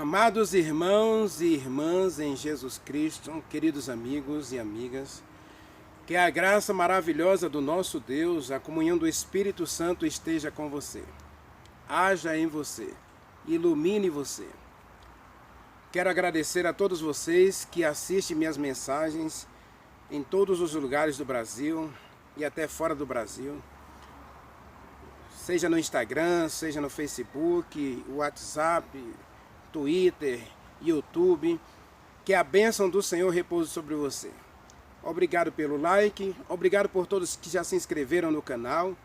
Amados irmãos e irmãs em Jesus Cristo, queridos amigos e amigas, que a graça maravilhosa do nosso Deus, a comunhão do Espírito Santo esteja com você, haja em você, ilumine você. Quero agradecer a todos vocês que assistem minhas mensagens em todos os lugares do Brasil e até fora do Brasil, seja no Instagram, seja no Facebook, WhatsApp, Twitter, YouTube. Que a bênção do Senhor repouse sobre você. Obrigado pelo like, obrigado por todos que já se inscreveram no canal.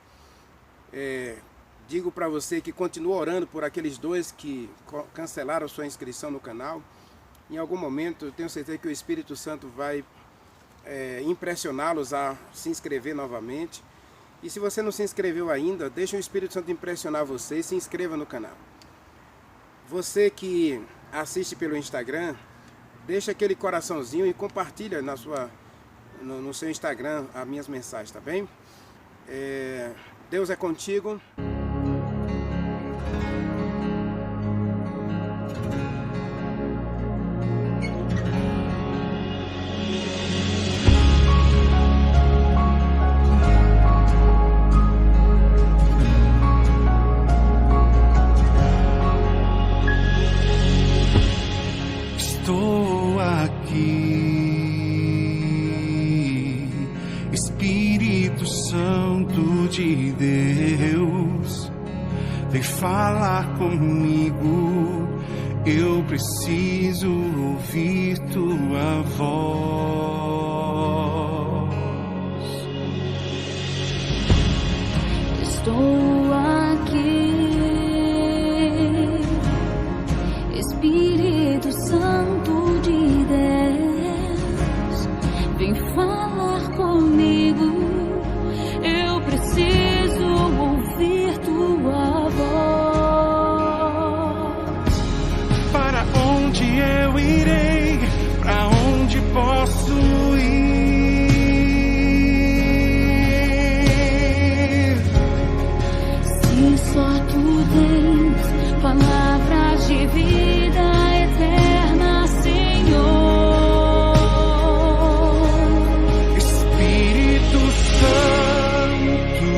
Digo para você que continue orando por aqueles dois que cancelaram sua inscrição no canal. Em algum momento eu tenho certeza que o Espírito Santo vai impressioná-los a se inscrever novamente. E se você não se inscreveu ainda, deixa o Espírito Santo impressionar você e se inscreva no canal. Você que assiste pelo Instagram, deixa aquele coraçãozinho e compartilha no seu Instagram as minhas mensagens, tá bem? Deus é contigo. Estou aqui, Espírito Santo de Deus, vem falar comigo, eu preciso ouvir tua voz. Estou aqui, Espírito Santo de Deus, vem falar comigo, eu preciso ouvir tua voz. Para onde eu irei? Para onde posso ir? Se só tu tens palavras de vida eterna, Senhor. Espírito Santo,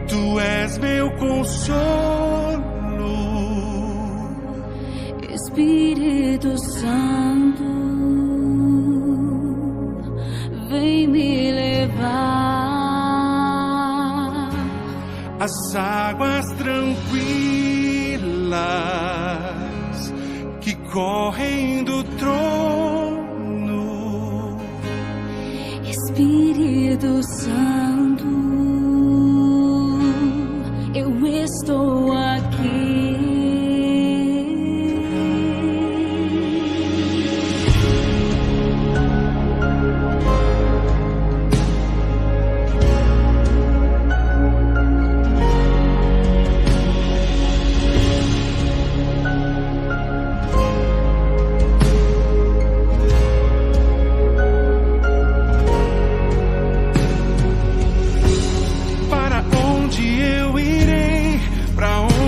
tu és meu consolo. Espírito Santo, vem me levar As águas tranquilas que correm do trono. Espírito Santo, eu estou aqui. Para onde eu irei? Para onde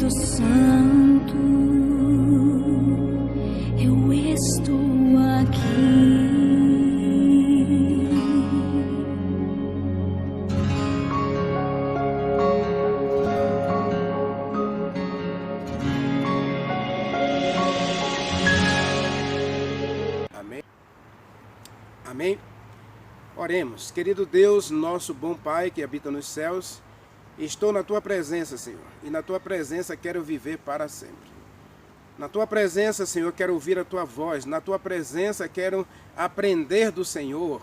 Espírito Santo, eu estou aqui. Amém. Amém. Oremos. Querido Deus, nosso bom Pai que habita nos céus, estou na Tua presença, Senhor, e na Tua presença quero viver para sempre. Na Tua presença, Senhor, quero ouvir a Tua voz. Na Tua presença quero aprender do Senhor.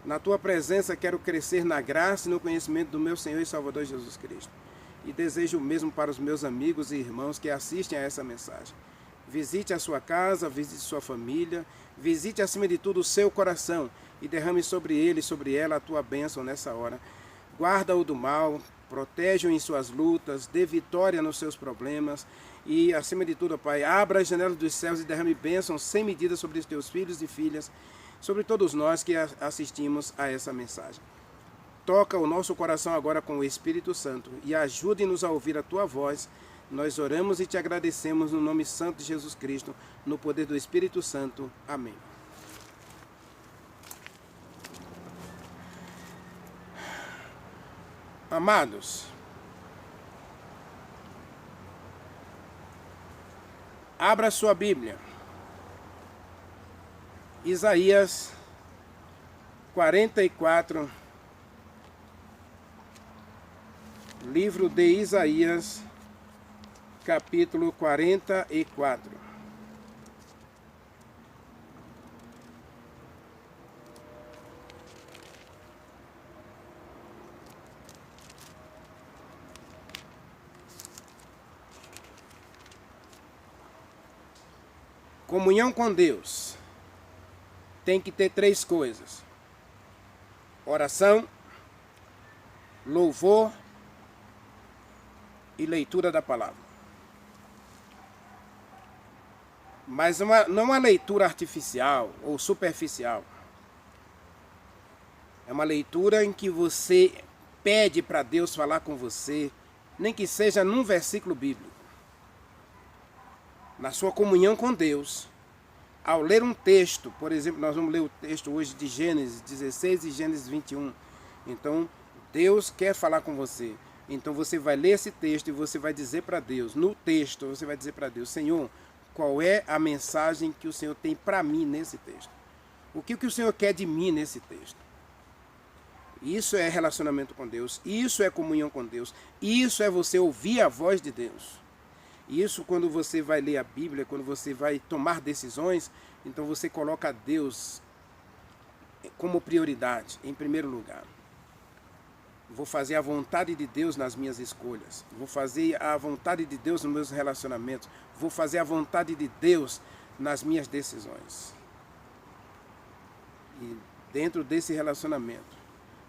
Na Tua presença quero crescer na graça e no conhecimento do meu Senhor e Salvador Jesus Cristo. E desejo o mesmo para os meus amigos e irmãos que assistem a essa mensagem. Visite a sua casa, visite sua família, visite acima de tudo o seu coração e derrame sobre ele e sobre ela a Tua bênção nessa hora. Guarda-o do mal, protege-o em suas lutas, dê vitória nos seus problemas e, acima de tudo, Pai, abra as janelas dos céus e derrame bênçãos sem medida sobre os Teus filhos e filhas, sobre todos nós que assistimos a essa mensagem. Toca o nosso coração agora com o Espírito Santo e ajude-nos a ouvir a Tua voz. Nós oramos e Te agradecemos no nome santo de Jesus Cristo, no poder do Espírito Santo. Amém. Amados, abra sua Bíblia. Isaías 44, livro de Isaías, capítulo 44. Comunhão com Deus tem que ter três coisas: oração, louvor e leitura da palavra. Mas não uma leitura artificial ou superficial. É uma leitura em que você pede para Deus falar com você, nem que seja num versículo bíblico. Na sua comunhão com Deus, ao ler um texto, por exemplo, nós vamos ler o texto hoje de Gênesis 16 e Gênesis 21. Então, Deus quer falar com você. Então você vai ler esse texto e você vai dizer para Deus, no texto você vai dizer para Deus: Senhor, qual é a mensagem que o Senhor tem para mim nesse texto? O que o Senhor quer de mim nesse texto? Isso é relacionamento com Deus, isso é comunhão com Deus, isso é você ouvir a voz de Deus. Isso quando você vai ler a Bíblia, quando você vai tomar decisões, então você coloca Deus como prioridade, em primeiro lugar. Vou fazer a vontade de Deus nas minhas escolhas. Vou fazer a vontade de Deus nos meus relacionamentos. Vou fazer a vontade de Deus nas minhas decisões. E dentro desse relacionamento,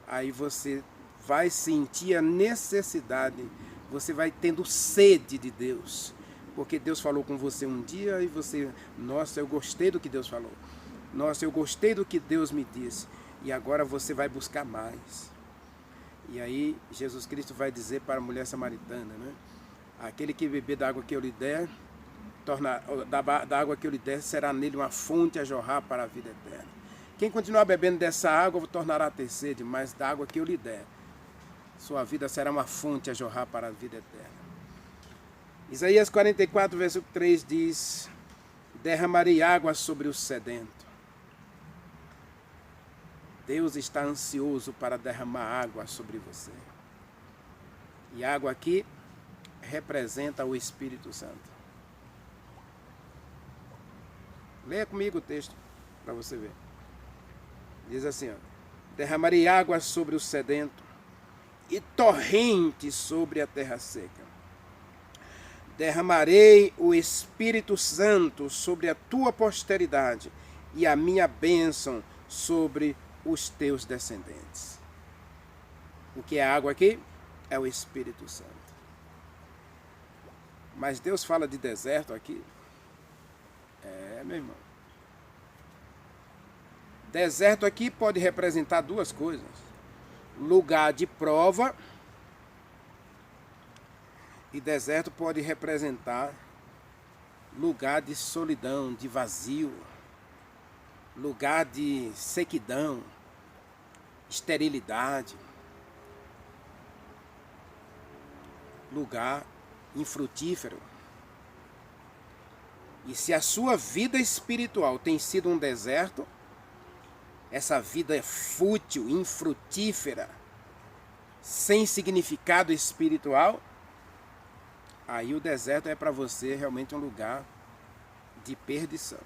aí você vai sentir a necessidade, você vai tendo sede de Deus. Porque Deus falou com você um dia e você, nossa, eu gostei do que Deus falou. Nossa, eu gostei do que Deus me disse. E agora você vai buscar mais. E aí Jesus Cristo vai dizer para a mulher samaritana, né? Aquele que beber da água que eu lhe der, da água que eu lhe der, será nele uma fonte a jorrar para a vida eterna. Quem continuar bebendo dessa água tornará a ter sede, mas da água que eu lhe der, sua vida será uma fonte a jorrar para a vida eterna. Isaías 44, versículo 3 diz: derramarei água sobre o sedento. Deus está ansioso para derramar água sobre você. E água aqui representa o Espírito Santo. Leia comigo o texto para você ver. Diz assim, ó: derramarei água sobre o sedento e torrentes sobre a terra seca. Derramarei o Espírito Santo sobre a tua posteridade e a minha bênção sobre os teus descendentes. O que é água aqui? É o Espírito Santo. Mas Deus fala de deserto aqui? É, meu irmão. Deserto aqui pode representar duas coisas: lugar de prova E deserto pode representar lugar de solidão, de vazio, lugar de sequidão, esterilidade, lugar infrutífero. E se a sua vida espiritual tem sido um deserto, essa vida é fútil, infrutífera, sem significado espiritual, aí o deserto é para você realmente um lugar de perdição.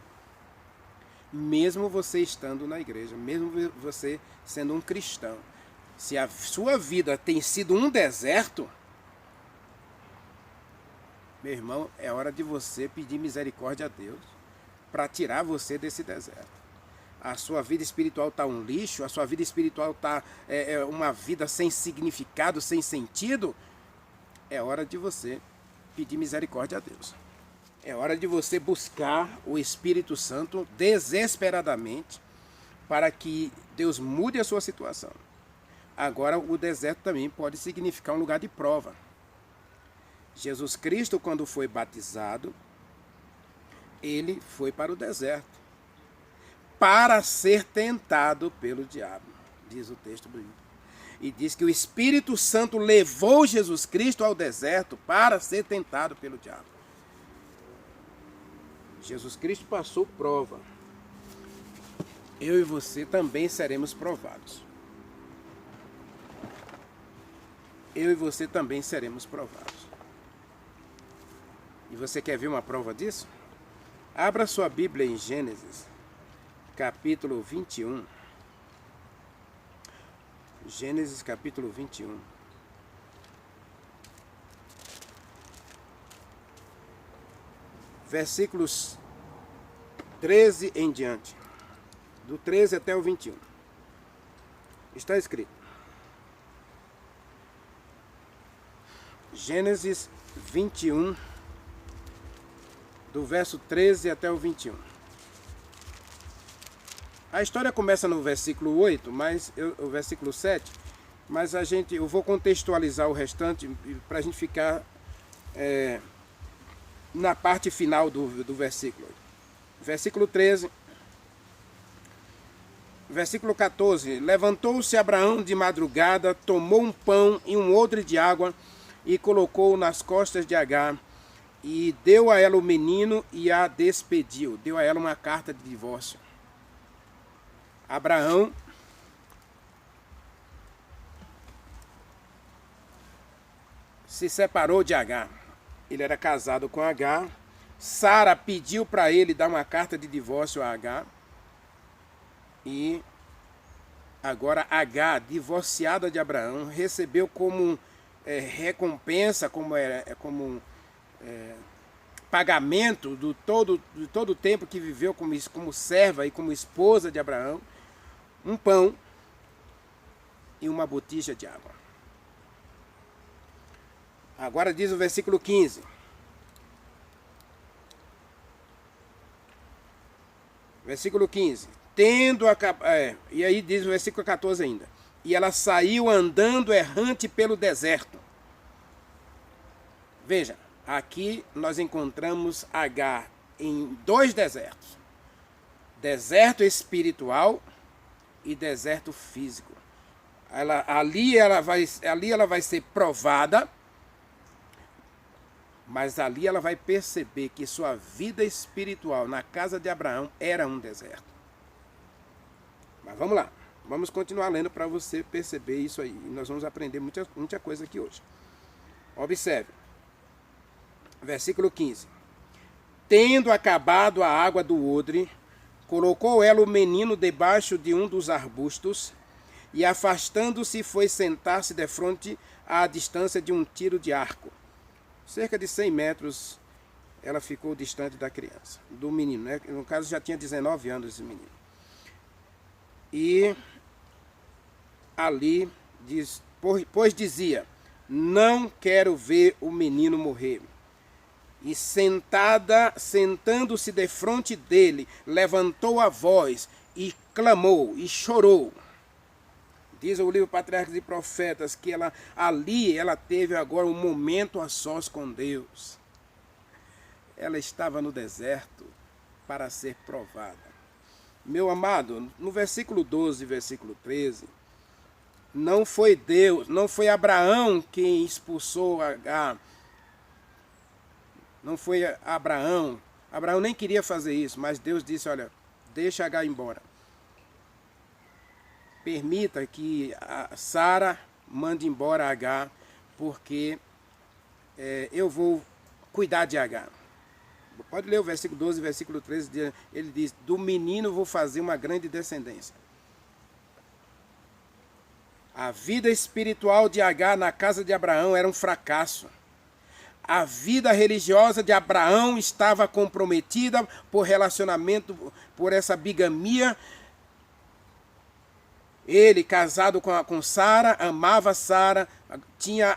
Mesmo você estando na igreja, mesmo você sendo um cristão, se a sua vida tem sido um deserto, meu irmão, é hora de você pedir misericórdia a Deus para tirar você desse deserto. A sua vida espiritual está um lixo, a sua vida espiritual está uma vida sem significado, sem sentido, é hora de você pedir misericórdia a Deus. É hora de você buscar o Espírito Santo desesperadamente para que Deus mude a sua situação. Agora, o deserto também pode significar um lugar de prova. Jesus Cristo, quando foi batizado, ele foi para o deserto para ser tentado pelo diabo, diz o texto bíblico. E diz que o Espírito Santo levou Jesus Cristo ao deserto para ser tentado pelo diabo. Jesus Cristo passou prova. Eu e você também seremos provados. Eu e você também seremos provados. E você quer ver uma prova disso? Abra sua Bíblia em Gênesis, capítulo 21. Gênesis, capítulo 21. Versículos 13 em diante. Do 13 até o 21. Está escrito. Gênesis 21, do verso 13 até o 21. A história começa no versículo 8, o versículo 7, mas eu vou contextualizar o restante para a gente ficar na parte final do versículo. Versículo 13. Versículo 14. Levantou-se Abraão de madrugada, tomou um pão e um odre de água e colocou nas costas de Agar e deu a ela o menino e a despediu. Deu a ela uma carta de divórcio. Abraão se separou de Agar. Ele era casado com Agar. Sara pediu para ele dar uma carta de divórcio a Agar. E agora Agar, divorciada de Abraão, recebeu como recompensa, como pagamento de todo o tempo que viveu como serva e como esposa de Abraão, um pão e uma botija de água. Agora diz o versículo 15. Versículo 15. E aí diz o versículo 14 ainda. E ela saiu andando errante pelo deserto. Veja, aqui nós encontramos Agar em dois desertos. Deserto espiritual e deserto físico. Ali ela vai ser provada, mas ali ela vai perceber que sua vida espiritual na casa de Abraão era um deserto. Mas vamos lá, vamos continuar lendo para você perceber isso aí. E nós vamos aprender muita coisa aqui hoje. Observe, versículo 15. Tendo acabado a água do odre, colocou ela o menino debaixo de um dos arbustos e, afastando-se, foi sentar-se defronte à distância de um tiro de arco. Cerca de 100 metros ela ficou distante da criança, do menino, né? No caso já tinha 19 anos esse menino. E ali diz, pois dizia, não quero ver o menino morrer. E sentando-se defronte dele, levantou a voz e clamou e chorou. Diz o livro Patriarcas e Profetas que ela teve agora um momento a sós com Deus. Ela estava no deserto para ser provada. Meu amado, no versículo 12 e versículo 13, não foi Deus, não foi Abraão quem expulsou Agar. Não foi Abraão. Abraão nem queria fazer isso, mas Deus disse, olha, deixa Agar embora. Permita que a Sara mande embora Agar, porque eu vou cuidar de Agar. Pode ler o versículo 12 e versículo 13, ele diz, do menino vou fazer uma grande descendência. A vida espiritual de Agar na casa de Abraão era um fracasso. A vida religiosa de Abraão estava comprometida por relacionamento, por essa bigamia. Ele, casado com Sara, amava Sara, tinha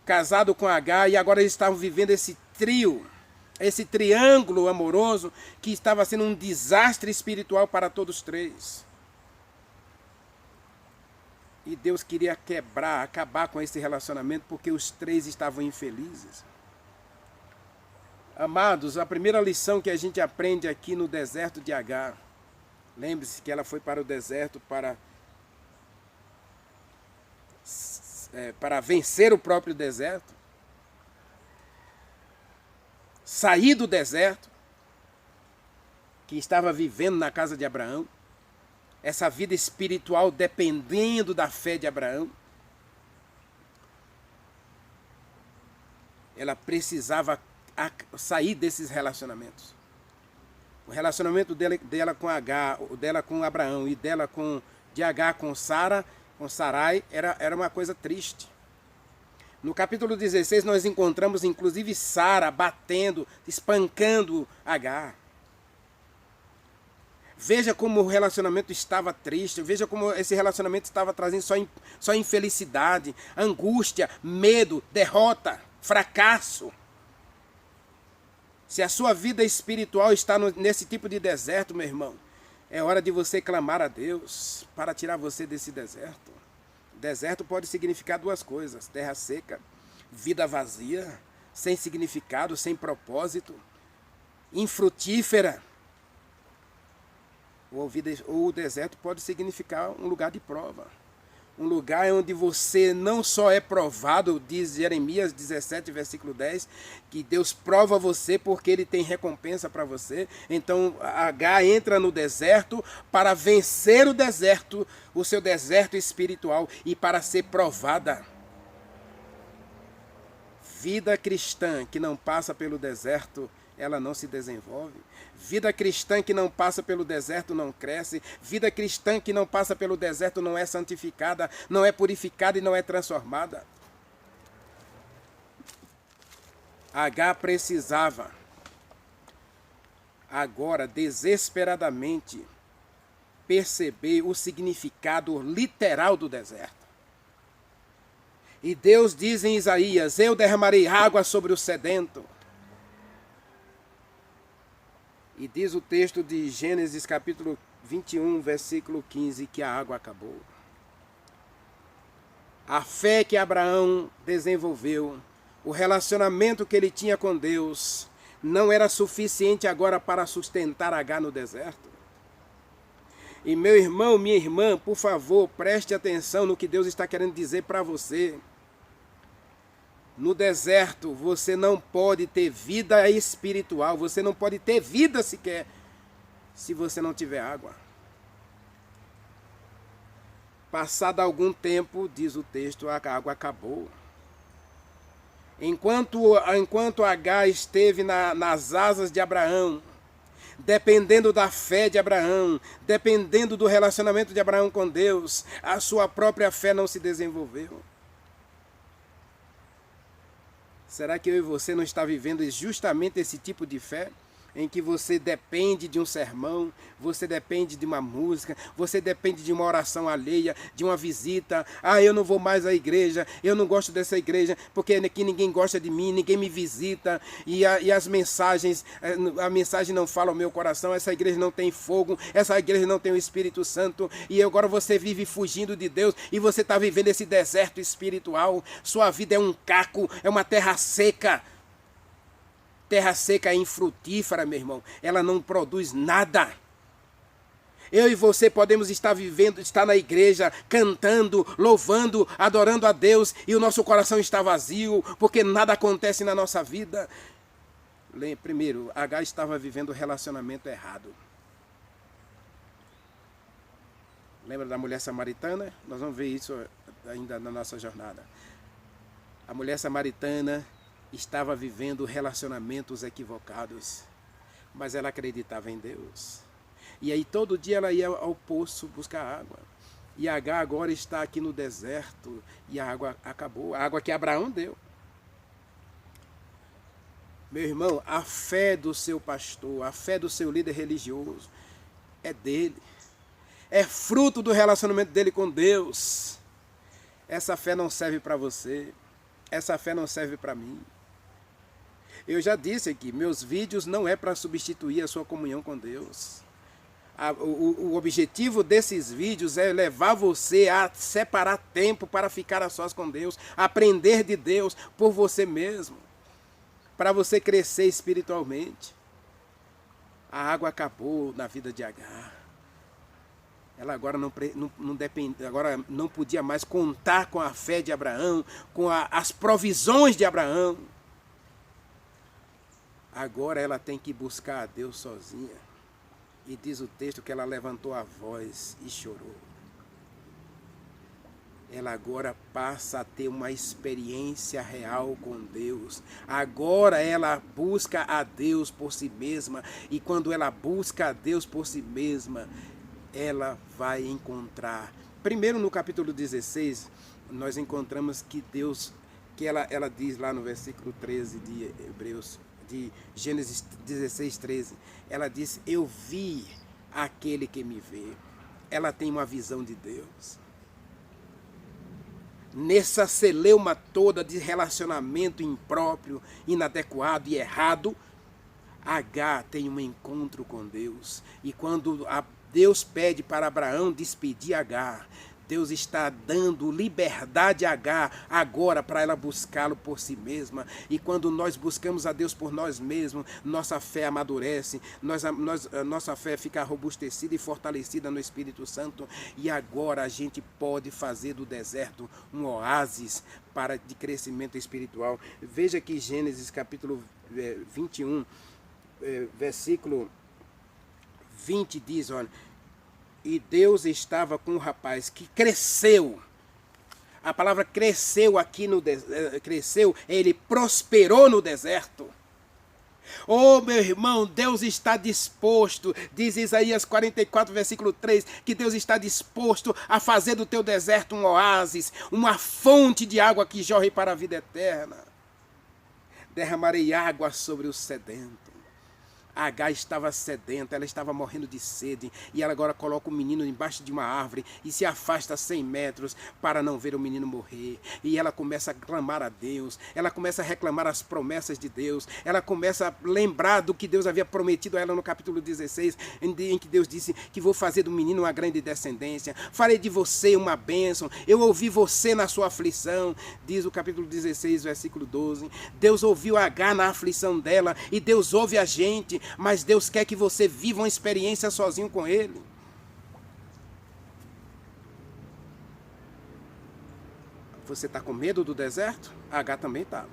casado com Agar, e agora eles estavam vivendo esse trio, esse triângulo amoroso que estava sendo um desastre espiritual para todos três. E Deus queria acabar com esse relacionamento, porque os três estavam infelizes. Amados, a primeira lição que a gente aprende aqui no deserto de Agar, lembre-se que ela foi para o deserto para vencer o próprio deserto, sair do deserto, que estava vivendo na casa de Abraão, essa vida espiritual dependendo da fé de Abraão. Ela precisava sair desses relacionamentos. O relacionamento dela com Agar, dela com Abraão e dela de Agar com Sara, com Sarai, era uma coisa triste. No capítulo 16 nós encontramos inclusive Sara batendo, espancando Agar. Veja como o relacionamento estava triste, veja como esse relacionamento estava trazendo só infelicidade, angústia, medo, derrota, fracasso. Se a sua vida espiritual está nesse tipo de deserto, meu irmão, é hora de você clamar a Deus para tirar você desse deserto. Deserto pode significar duas coisas: terra seca, vida vazia, sem significado, sem propósito, infrutífera. Ou o deserto pode significar um lugar de prova. Um lugar onde você não só é provado, diz Jeremias 17, versículo 10, que Deus prova você porque Ele tem recompensa para você. Então Agar entra no deserto para vencer o deserto, o seu deserto espiritual, e para ser provada. Vida cristã que não passa pelo deserto, ela não se desenvolve. Vida cristã que não passa pelo deserto não cresce. Vida cristã que não passa pelo deserto não é santificada, não é purificada e não é transformada. Agar precisava agora desesperadamente perceber o significado literal do deserto. E Deus diz em Isaías: eu derramarei água sobre o sedento. E diz o texto de Gênesis capítulo 21, versículo 15, que a água acabou. A fé que Abraão desenvolveu, o relacionamento que ele tinha com Deus, não era suficiente agora para sustentar Agar no deserto. E meu irmão, minha irmã, por favor, preste atenção no que Deus está querendo dizer para você. No deserto, você não pode ter vida espiritual, você não pode ter vida sequer, se você não tiver água. Passado algum tempo, diz o texto, a água acabou. Enquanto Agar esteve nas asas de Abraão, dependendo da fé de Abraão, dependendo do relacionamento de Abraão com Deus, a sua própria fé não se desenvolveu. Será que eu e você não está vivendo justamente esse tipo de fé? em que você depende de um sermão, você depende de uma música, você depende de uma oração alheia, de uma visita. Ah, eu não vou mais à igreja, eu não gosto dessa igreja, porque aqui ninguém gosta de mim, ninguém me visita, e as mensagens, a mensagem não fala ao meu coração, essa igreja não tem fogo, essa igreja não tem o Espírito Santo, e agora você vive fugindo de Deus, e você está vivendo esse deserto espiritual, sua vida é um caco, é uma terra seca. Terra seca é infrutífera, meu irmão. Ela não produz nada. Eu e você podemos estar vivendo, estar na igreja, cantando, louvando, adorando a Deus, e o nosso coração está vazio, porque nada acontece na nossa vida. Primeiro, Agar estava vivendo o relacionamento errado. Lembra da mulher samaritana? Nós vamos ver isso ainda na nossa jornada. A mulher samaritana estava vivendo relacionamentos equivocados, mas ela acreditava em Deus. E aí todo dia ela ia ao poço buscar água. E Agar agora está aqui no deserto e a água acabou, a água que Abraão deu. Meu irmão, a fé do seu pastor, a fé do seu líder religioso é dele. É fruto do relacionamento dele com Deus. Essa fé não serve para você. Essa fé não serve para mim. Eu já disse aqui, meus vídeos não é para substituir a sua comunhão com Deus. O objetivo desses vídeos é levar você a separar tempo para ficar a sós com Deus, aprender de Deus por você mesmo, para você crescer espiritualmente. A água acabou na vida de Agar. Ela agora agora não podia mais contar com a fé de Abraão, com as provisões de Abraão. Agora ela tem que buscar a Deus sozinha. E diz o texto que ela levantou a voz e chorou. Ela agora passa a ter uma experiência real com Deus. Agora ela busca a Deus por si mesma. E quando ela busca a Deus por si mesma, ela vai encontrar. Primeiro no capítulo 16, nós encontramos que Deus, que ela diz lá no versículo 13 de Hebreus, de Gênesis 16, 13, ela diz, eu vi aquele que me vê. Ela tem uma visão de Deus. Nessa celeuma toda de relacionamento impróprio, inadequado e errado, Agar tem um encontro com Deus. E quando Deus pede para Abraão despedir Agar, Deus está dando liberdade a Agar agora para ela buscá-lo por si mesma. E quando nós buscamos a Deus por nós mesmos, nossa fé amadurece, nossa fé fica robustecida e fortalecida no Espírito Santo. E agora a gente pode fazer do deserto um oásis de crescimento espiritual. Veja que Gênesis capítulo 21, versículo 20 diz, olha, e Deus estava com um rapaz que cresceu. A palavra cresceu aqui cresceu, ele prosperou no deserto. Oh, meu irmão, Deus está disposto, diz Isaías 44, versículo 3, que Deus está disposto a fazer do teu deserto um oásis, uma fonte de água que jorre para a vida eterna. Derramarei água sobre o sedento. Agar estava sedenta, ela estava morrendo de sede, e ela agora coloca o menino embaixo de uma árvore e se afasta 100 metros para não ver o menino morrer. E ela começa a clamar a Deus, ela começa a reclamar as promessas de Deus, ela começa a lembrar do que Deus havia prometido a ela no capítulo 16, em que Deus disse que vou fazer do menino uma grande descendência, farei de você uma bênção, eu ouvi você na sua aflição, diz o capítulo 16, versículo 12. Deus ouviu Agar na aflição dela, e Deus ouve a gente, mas Deus quer que você viva uma experiência sozinho com Ele. Você está com medo do deserto? Agar também estava.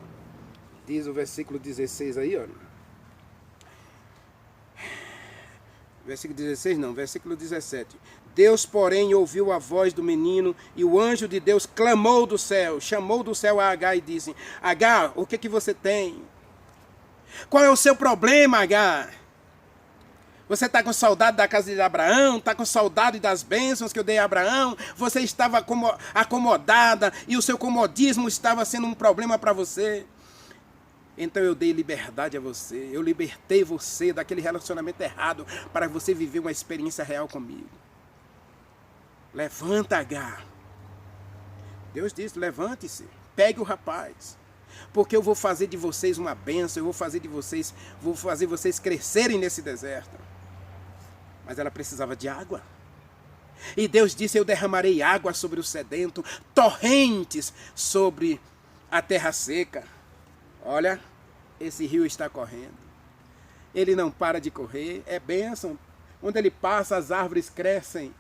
Diz o versículo 16 aí, olha. Versículo 16 não, versículo 17. Deus, porém, ouviu a voz do menino, e o anjo de Deus clamou do céu, chamou do céu a Agar e disse, Agar, o que você tem? Qual é o seu problema, Agar? Você está com saudade da casa de Abraão? Está com saudade das bênçãos que eu dei a Abraão? Você estava acomodada e o seu comodismo estava sendo um problema para você? Então eu dei liberdade a você, eu libertei você daquele relacionamento errado para você viver uma experiência real comigo. Levanta, Agar. Deus disse, levante-se, pegue o rapaz, porque eu vou fazer de vocês uma bênção, vou fazer vocês crescerem nesse deserto. Mas ela precisava de água. E Deus disse, eu derramarei água sobre o sedento, torrentes sobre a terra seca. Olha, esse rio está correndo. Ele não para de correr, é bênção. Onde ele passa, as árvores crescem.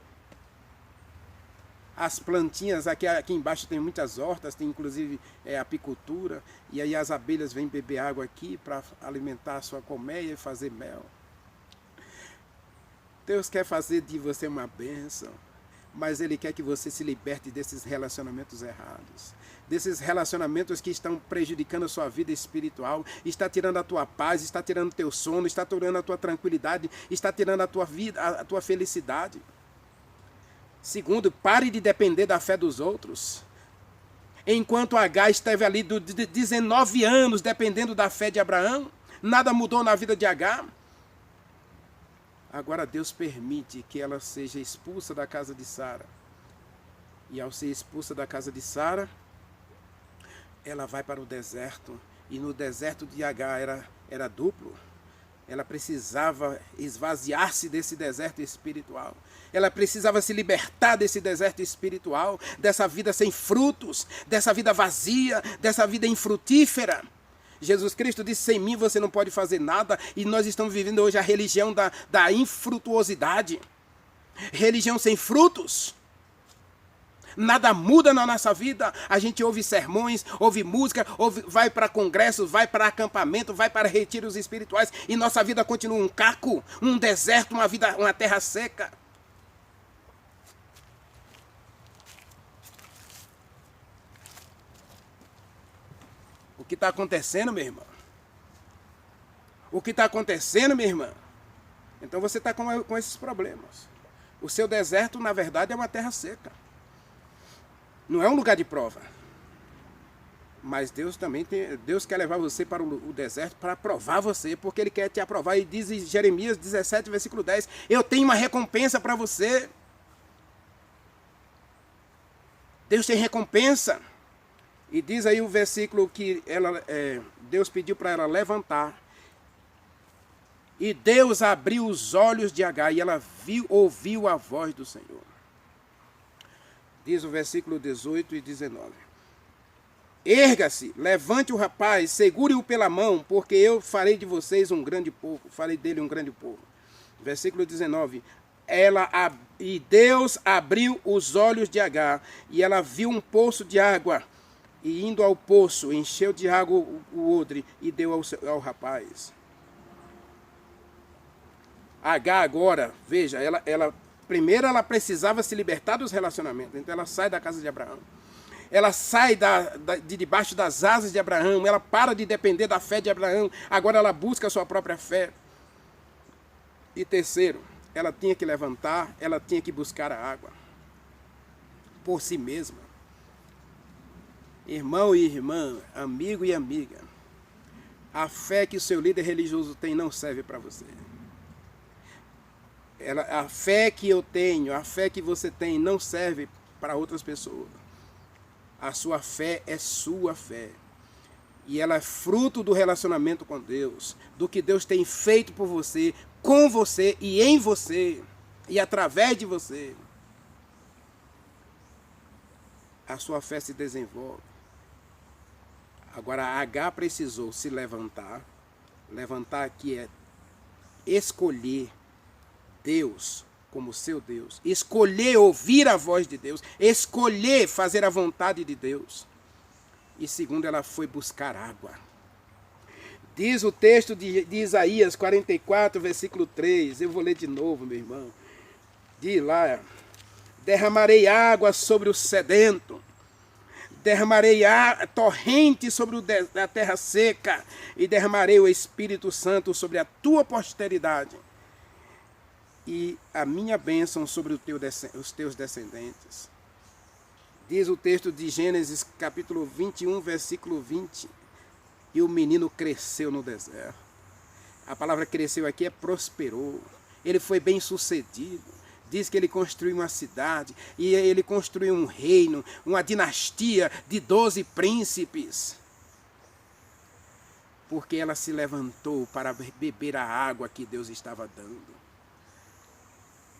As plantinhas, aqui embaixo tem muitas hortas, tem inclusive apicultura. E aí as abelhas vêm beber água aqui para alimentar a sua colmeia e fazer mel. Deus quer fazer de você uma bênção, mas Ele quer que você se liberte desses relacionamentos errados. Desses relacionamentos que estão prejudicando a sua vida espiritual, está tirando a tua paz, está tirando o teu sono, está tirando a tua tranquilidade, está tirando a tua vida, a tua felicidade. Segundo, pare de depender da fé dos outros. Enquanto Agar esteve ali de 19 anos dependendo da fé de Abraão, nada mudou na vida de Agar. Agora Deus permite que ela seja expulsa da casa de Sara. E ao ser expulsa da casa de Sara, ela vai para o deserto. E no deserto de Agar era duplo. Ela precisava esvaziar-se desse deserto espiritual. Ela precisava se libertar desse deserto espiritual, dessa vida sem frutos, dessa vida vazia, dessa vida infrutífera. Jesus Cristo disse, sem mim você não pode fazer nada, e nós estamos vivendo hoje a religião da infrutuosidade. Religião sem frutos. Nada muda na nossa vida. A gente ouve sermões, ouve música, vai para congressos, vai para acampamento, vai para retiros espirituais, e nossa vida continua um caco, um deserto, uma terra seca. O que está acontecendo, meu irmão? O que está acontecendo, minha irmã? Então você está com esses problemas. O seu deserto, na verdade, é uma terra seca. Não é um lugar de prova. Mas Deus quer levar você para o deserto para provar você, porque Ele quer te aprovar. E diz em Jeremias 17, versículo 10, eu tenho uma recompensa para você. Deus tem recompensa. E diz aí o versículo que Deus pediu para ela levantar. E Deus abriu os olhos de Agar e ela ouviu a voz do Senhor. Diz o versículo 18 e 19. Erga-se, levante o rapaz, segure-o pela mão, porque eu farei de vocês um grande povo. Farei dele um grande povo. Versículo 19. E Deus abriu os olhos de Agar e ela viu um poço de água. E indo ao poço, encheu de água o odre e deu ao rapaz. Agar agora, veja, primeiro ela precisava se libertar dos relacionamentos. Então ela sai da casa de Abraão. Ela sai de debaixo das asas de Abraão. Ela para de depender da fé de Abraão. Agora ela busca a sua própria fé. E terceiro, ela tinha que levantar, ela tinha que buscar a água. Por si mesma. Irmão e irmã, amigo e amiga, a fé que o seu líder religioso tem não serve para você. A fé que eu tenho, a fé que você tem não serve para outras pessoas. A sua fé é sua fé. E ela é fruto do relacionamento com Deus, do que Deus tem feito por você, com você e em você, e através de você. A sua fé se desenvolve. Agora, Agar precisou se levantar. Levantar aqui é escolher Deus como seu Deus. Escolher ouvir a voz de Deus. Escolher fazer a vontade de Deus. E segundo, ela foi buscar água. Diz o texto de Isaías 44, versículo 3. Eu vou ler de novo, meu irmão. Diz lá: derramarei água sobre o sedento. Derramarei torrente sobre a terra seca, e derramarei o Espírito Santo sobre a tua posteridade, e a minha bênção sobre os teus descendentes. Diz o texto de Gênesis capítulo 21, versículo 20. E o menino cresceu no deserto. A palavra cresceu aqui é prosperou. Ele foi bem sucedido. Diz que ele construiu uma cidade. E ele construiu um reino, uma dinastia de 12 príncipes. Porque ela se levantou para beber a água que Deus estava dando.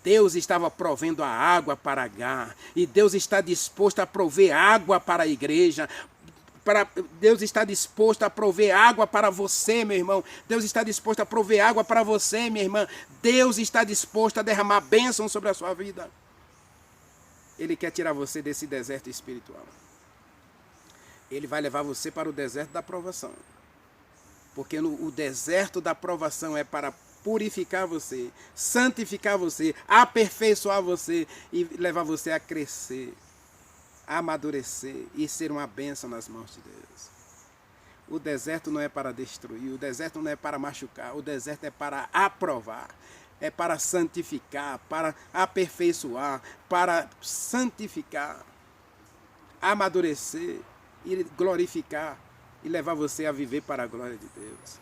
Deus estava provendo a água para Agar. E Deus está disposto a prover água para a igreja. Deus está disposto a prover água para você, meu irmão. Deus está disposto a prover água para você, minha irmã. Deus está disposto a derramar bênção sobre a sua vida. Ele quer tirar você desse deserto espiritual. Ele vai levar você para o deserto da provação. Porque o deserto da provação é para purificar você, santificar você, aperfeiçoar você e levar você a crescer, a amadurecer e ser uma bênção nas mãos de Deus. O deserto não é para destruir, o deserto não é para machucar, o deserto é para aprovar, é para santificar, para aperfeiçoar, para santificar, amadurecer e glorificar e levar você a viver para a glória de Deus.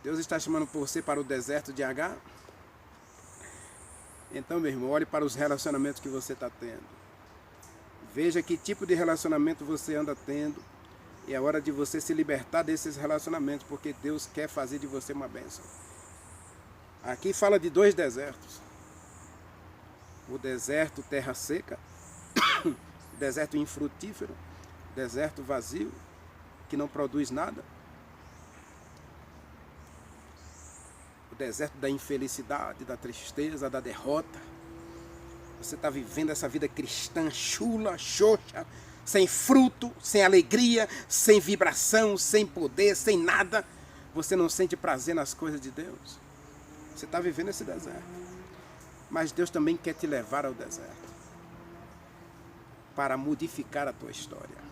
Deus está chamando você para o deserto de Agar? Então, meu irmão, olhe para os relacionamentos que você está tendo. Veja que tipo de relacionamento você anda tendo. E é hora de você se libertar desses relacionamentos, porque Deus quer fazer de você uma bênção. Aqui fala de 2 desertos. O deserto terra seca, o deserto infrutífero, deserto vazio, que não produz nada. O deserto da infelicidade, da tristeza, da derrota. Você está vivendo essa vida cristã chula, xoxa, sem fruto, sem alegria, sem vibração, sem poder, sem nada. Você não sente prazer nas coisas de Deus. Você está vivendo esse deserto. Mas Deus também quer te levar ao deserto para modificar a tua história.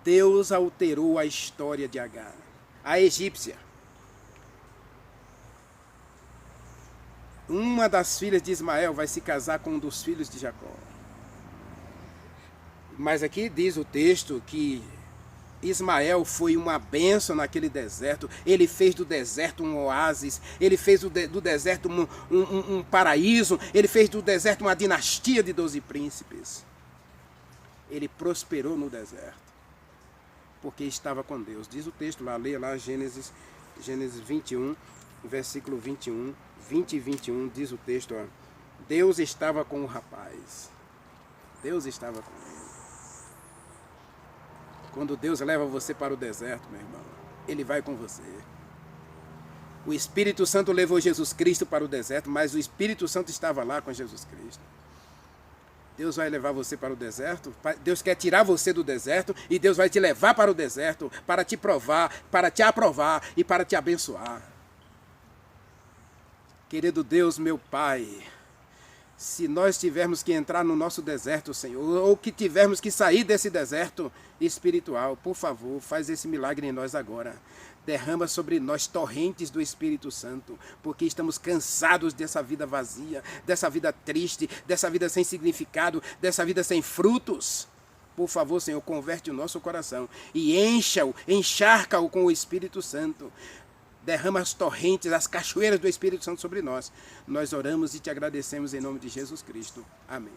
Deus alterou a história de Agar, a egípcia. Uma das filhas de Ismael vai se casar com um dos filhos de Jacó. Mas aqui diz o texto que Ismael foi uma bênção naquele deserto. Ele fez do deserto um oásis. Ele fez do deserto um paraíso. Ele fez do deserto uma dinastia de 12 príncipes. Ele prosperou no deserto, porque estava com Deus. Diz o texto lá, leia lá Gênesis 21, versículo 21, 20 e 21, diz o texto, ó, Deus estava com o rapaz. Deus estava com ele. Quando Deus leva você para o deserto, meu irmão, Ele vai com você. O Espírito Santo levou Jesus Cristo para o deserto, mas o Espírito Santo estava lá com Jesus Cristo. Deus vai levar você para o deserto. Deus quer tirar você do deserto e Deus vai te levar para o deserto para te provar, para te aprovar e para te abençoar. Querido Deus, meu Pai, se nós tivermos que entrar no nosso deserto, Senhor, ou que tivermos que sair desse deserto espiritual, por favor, faz esse milagre em nós agora. Derrama sobre nós torrentes do Espírito Santo, porque estamos cansados dessa vida vazia, dessa vida triste, dessa vida sem significado, dessa vida sem frutos. Por favor, Senhor, converte o nosso coração e encharca-o com o Espírito Santo. Derrama as torrentes, as cachoeiras do Espírito Santo sobre nós. Nós oramos e te agradecemos em nome de Jesus Cristo. Amém.